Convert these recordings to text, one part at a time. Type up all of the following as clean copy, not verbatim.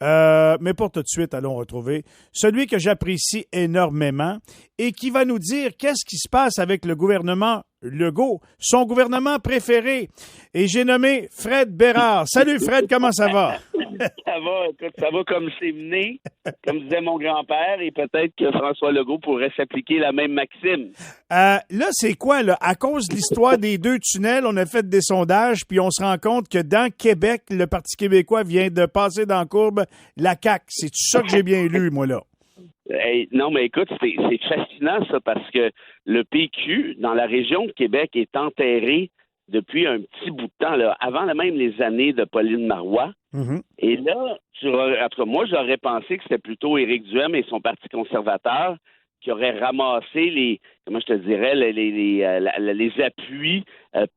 Mais pour tout de suite, allons retrouver celui que j'apprécie énormément et qui va nous dire qu'est-ce qui se passe avec le gouvernement Legault, son gouvernement préféré. Et j'ai nommé Fred Bérard. Salut Fred, comment ça va? Ça va, écoute, ça va comme c'est mené, comme disait mon grand-père, et peut-être que François Legault pourrait s'appliquer la même maxime. Là, c'est quoi, là? À cause de l'histoire des deux tunnels, on a fait des sondages, puis on se rend compte que dans Québec, le Parti québécois vient de passer dans la courbe la CAQ. C'est ça que j'ai bien lu, moi, là? Non, mais écoute, c'est fascinant, ça, parce que le PQ, dans la région de Québec, est enterré depuis un petit bout de temps, là, avant même les années de Pauline Marois. Mm-hmm. Et là, en tout cas, moi, j'aurais pensé que c'était plutôt Éric Duhem et son Parti conservateur qui auraient ramassé les appuis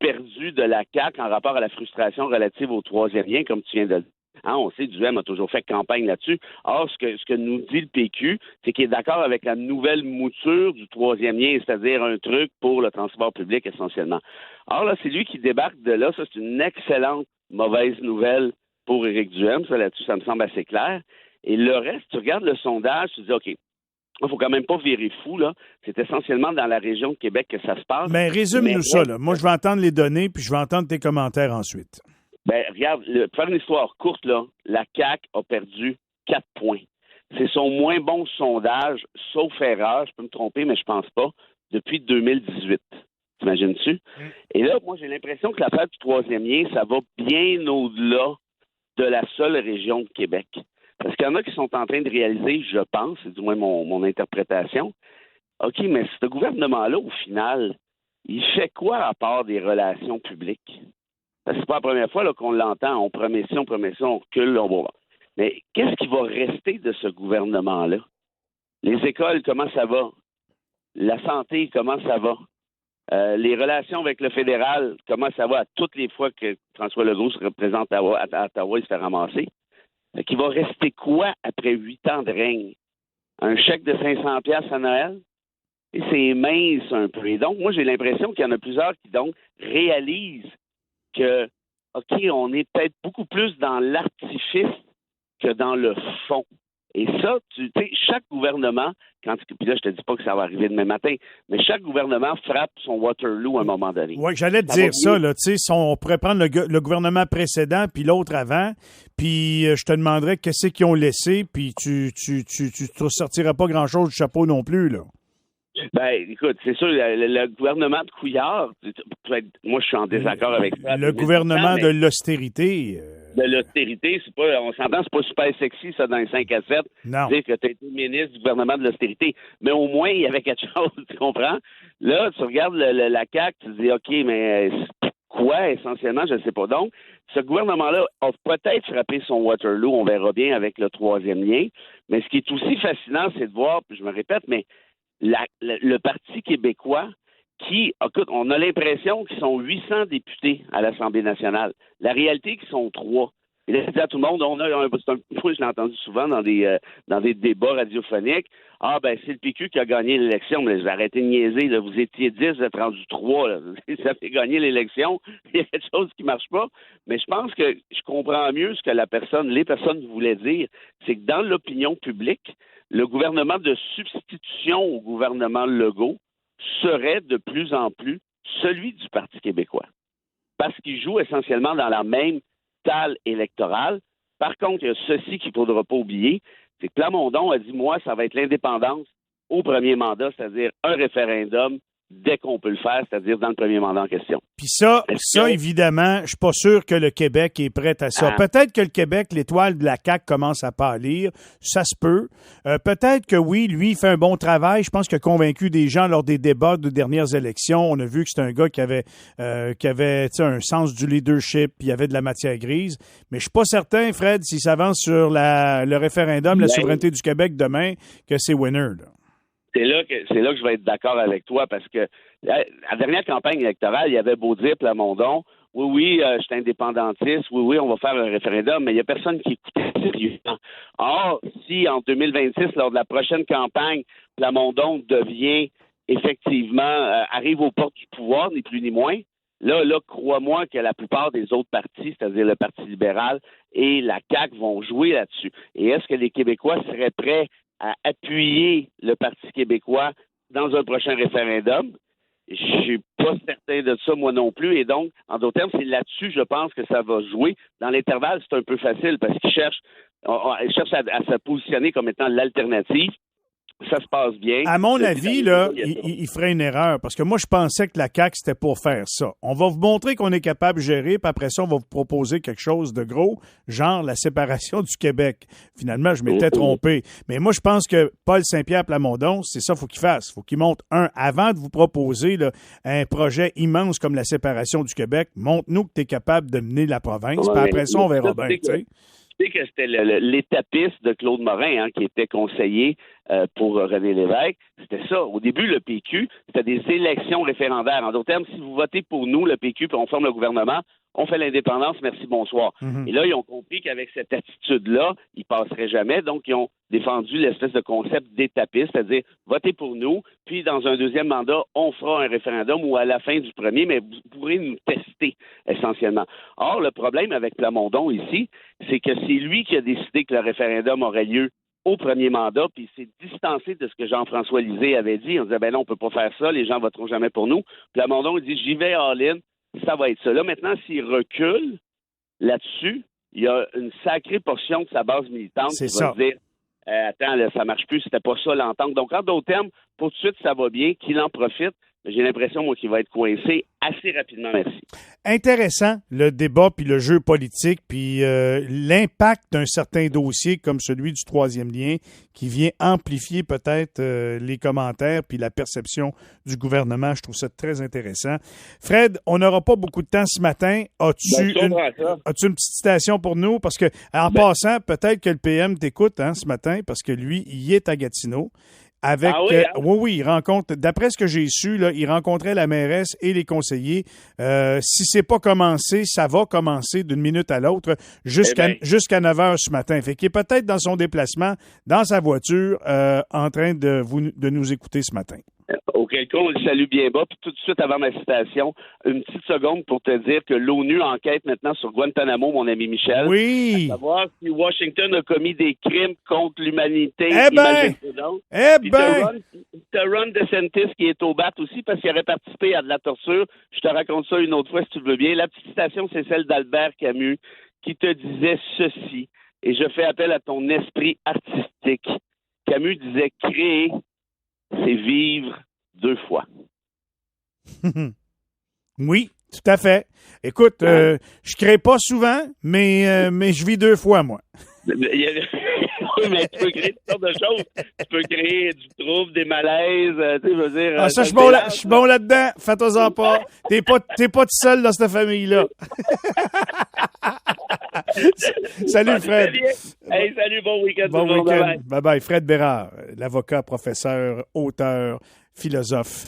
perdus de la CAQ en rapport à la frustration relative au troisième lien, comme tu viens de le dire. Hein, on sait, Duhem a toujours fait campagne là-dessus. Or, ce que nous dit le PQ, c'est qu'il est d'accord avec la nouvelle mouture du troisième lien, c'est-à-dire un truc pour le transport public essentiellement. Or, là, c'est lui qui débarque de là. Ça, c'est une excellente mauvaise nouvelle pour Éric Duhem. Ça, là-dessus, ça me semble assez clair. Et le reste, tu regardes le sondage, tu te dis, OK, il faut quand même pas virer fou, là. C'est essentiellement dans la région de Québec que ça se passe. Mais résume-nous ça, là. Moi, je vais entendre les données, puis je vais entendre tes commentaires ensuite. Ben, regarde, pour faire une histoire courte, là, la CAQ a perdu 4 points. C'est son moins bon sondage, sauf erreur, je peux me tromper, mais je pense pas, depuis 2018. T'imagines-tu? Et là, moi, j'ai l'impression que l'affaire du troisième lien, ça va bien au-delà de la seule région de Québec. Parce qu'il y en a qui sont en train de réaliser, je pense, c'est du moins mon interprétation, OK, mais ce gouvernement-là, au final, il fait quoi à part des relations publiques? C'est pas la première fois là, qu'on l'entend. On promet ci, on recule. Mais qu'est-ce qui va rester de ce gouvernement-là? Les écoles, comment ça va? La santé, comment ça va? Les relations avec le fédéral, comment ça va? À toutes les fois que François Legault se représente à Ottawa, il se fait ramasser. Il va rester quoi après 8 ans de règne? Un chèque de 500$ à Noël? Et c'est mince un peu. Et donc, moi, j'ai l'impression qu'il y en a plusieurs qui, donc, réalisent que, OK, on est peut-être beaucoup plus dans l'artifice que dans le fond. Et ça, tu sais, chaque gouvernement, puis là, je te dis pas que ça va arriver demain matin, mais chaque gouvernement frappe son Waterloo à un moment donné. Oui, j'allais te dire ça, là, tu sais, on pourrait prendre le gouvernement précédent puis l'autre avant, puis je te demanderais qu'est-ce qu'ils ont laissé, puis tu te sortiras pas grand-chose du chapeau non plus, là. Ben, écoute, c'est sûr, le gouvernement de Couillard, moi, je suis en désaccord avec ça. Le gouvernement de l'austérité. De l'austérité, c'est pas, on s'entend, c'est pas super sexy, ça, dans les 5 à 7. Non. Dire que tu as été ministre du gouvernement de l'austérité. Mais au moins, il y avait quelque chose, tu comprends? Là, tu regardes la CAQ, tu te dis, OK, mais quoi, essentiellement, je ne sais pas. Donc, ce gouvernement-là a peut-être frappé son Waterloo, on verra bien avec le troisième lien. Mais ce qui est aussi fascinant, c'est de voir, puis je me répète, mais le Parti québécois qui, écoute, on a l'impression qu'ils sont 800 députés à l'Assemblée nationale. La réalité, c'est qu'ils sont 3. Et là, je dis à tout le monde, je l'ai entendu souvent dans des débats radiophoniques, ben c'est le PQ qui a gagné l'élection, mais arrêtez de niaiser, là, vous étiez 10, vous êtes rendu 3, là. Ça fait gagner l'élection, il y a quelque chose qui marche pas, mais je pense que je comprends mieux ce que les personnes voulaient dire, c'est que dans l'opinion publique, le gouvernement de substitution au gouvernement Legault serait de plus en plus celui du Parti québécois. Parce qu'il joue essentiellement dans la même salle électorale. Par contre, il y a ceci qu'il ne faudra pas oublier, c'est que Plamondon a dit, moi, ça va être l'indépendance au premier mandat, c'est-à-dire un référendum dès qu'on peut le faire, c'est-à-dire dans le premier mandat en question. Puis ça, évidemment, je suis pas sûr que le Québec est prêt à ça. Peut-être que le Québec, l'étoile de la CAQ commence à pâlir. Ça se peut. Peut-être que oui, lui, il fait un bon travail. Je pense qu'il a convaincu des gens lors des débats de dernières élections. On a vu que c'est un gars qui avait un sens du leadership, puis il y avait de la matière grise. Mais je suis pas certain, Fred, s'il s'avance sur le référendum, la souveraineté du Québec demain, que c'est winner, là. C'est là que je vais être d'accord avec toi parce que la dernière campagne électorale, il y avait beau dire Plamondon, oui, je suis indépendantiste, oui, on va faire un référendum, mais il n'y a personne qui écoutait sérieusement. Or, si en 2026, lors de la prochaine campagne, Plamondon devient effectivement, arrive aux portes du pouvoir, ni plus ni moins, Là, crois-moi que la plupart des autres partis, c'est-à-dire le Parti libéral et la CAQ, vont jouer là-dessus. Et est-ce que les Québécois seraient prêts à appuyer le Parti québécois dans un prochain référendum? Je suis pas certain de ça, moi non plus. Et donc, en d'autres termes, c'est là-dessus, je pense, que ça va jouer. Dans l'intervalle, c'est un peu facile parce qu'ils cherchent à se positionner comme étant l'alternative. Ça se passe bien. À mon avis, là, il ferait une erreur parce que moi, je pensais que la CAQ, c'était pour faire ça. On va vous montrer qu'on est capable de gérer, puis après ça, on va vous proposer quelque chose de gros, genre la séparation du Québec. Finalement, je m'étais trompé. Mais moi, je pense que Paul Saint-Pierre Plamondon, c'est ça qu'il faut qu'il fasse. Il faut qu'il monte avant de vous proposer là, un projet immense comme la séparation du Québec, montre-nous que tu es capable de mener la province, puis après ça, on verra bien, tu sais. Tu sais que c'était l'étapiste de Claude Morin qui était conseiller pour René Lévesque. C'était ça. Au début, le PQ, c'était des élections référendaires. En d'autres termes, si vous votez pour nous, le PQ, puis on forme le gouvernement, on fait l'indépendance, merci, bonsoir. Mm-hmm. Et là, ils ont compris qu'avec cette attitude-là, ils ne passeraient jamais. Donc, ils ont défendu l'espèce de concept d'étapiste, c'est-à-dire votez pour nous, puis dans un deuxième mandat, on fera un référendum ou à la fin du premier, mais vous pourrez nous tester essentiellement. Or, le problème avec Plamondon ici, c'est que c'est lui qui a décidé que le référendum aurait lieu au premier mandat, puis il s'est distancé de ce que Jean-François Lisée avait dit. On disait, ben non, on peut pas faire ça, les gens voteront jamais pour nous. Plamondon, il dit, j'y vais all-in, ça va être ça. Là, maintenant, s'il recule là-dessus, il y a une sacrée portion de sa base militante qui va se dire, attends, là, ça marche plus, c'était pas ça l'entente. Donc, en d'autres termes, pour tout de suite, ça va bien, qu'il en profite. J'ai l'impression, moi, qu'il va être coincé assez rapidement, merci. Intéressant, le débat puis le jeu politique, puis l'impact d'un certain dossier comme celui du troisième lien qui vient amplifier peut-être les commentaires puis la perception du gouvernement. Je trouve ça très intéressant. Fred, on n'aura pas beaucoup de temps ce matin. As-tu une petite citation pour nous? Parce que, en passant, peut-être que le PM t'écoute ce matin parce que lui, il est à Gatineau. Avec, oui, il rencontre, d'après ce que j'ai su, là, il rencontrait la mairesse et les conseillers. Si c'est pas commencé, ça va commencer d'une minute à l'autre jusqu'à 9 heures ce matin. Fait qu'il est peut-être dans son déplacement, dans sa voiture, en train de nous écouter ce matin. Auquel cas, on le salue bien bas. Puis tout de suite avant ma citation, une petite seconde pour te dire que l'ONU enquête maintenant sur Guantanamo, mon ami Michel. Oui. À savoir si Washington a commis des crimes contre l'humanité. Ron DeSantis qui est au bat aussi parce qu'il aurait participé à de la torture. Je te raconte ça une autre fois si tu veux bien. La petite citation, c'est celle d'Albert Camus qui te disait ceci. Et je fais appel à ton esprit artistique. Camus disait créer, c'est vivre 2 fois. Oui, tout à fait. Écoute, je crée pas souvent, mais je vis 2 fois, moi. Oui, mais tu peux créer toutes sortes de choses. Tu peux créer du trouble, des malaises, tu sais, je veux dire... ça, je suis bon là-dedans. Fais-toi-en pas. T'es pas tout seul dans cette famille-là. Salut, Fred. Hey, salut, bon week-end. Bon week-end. Bye-bye. Fred Bérard, l'avocat, professeur, auteur, philosophe.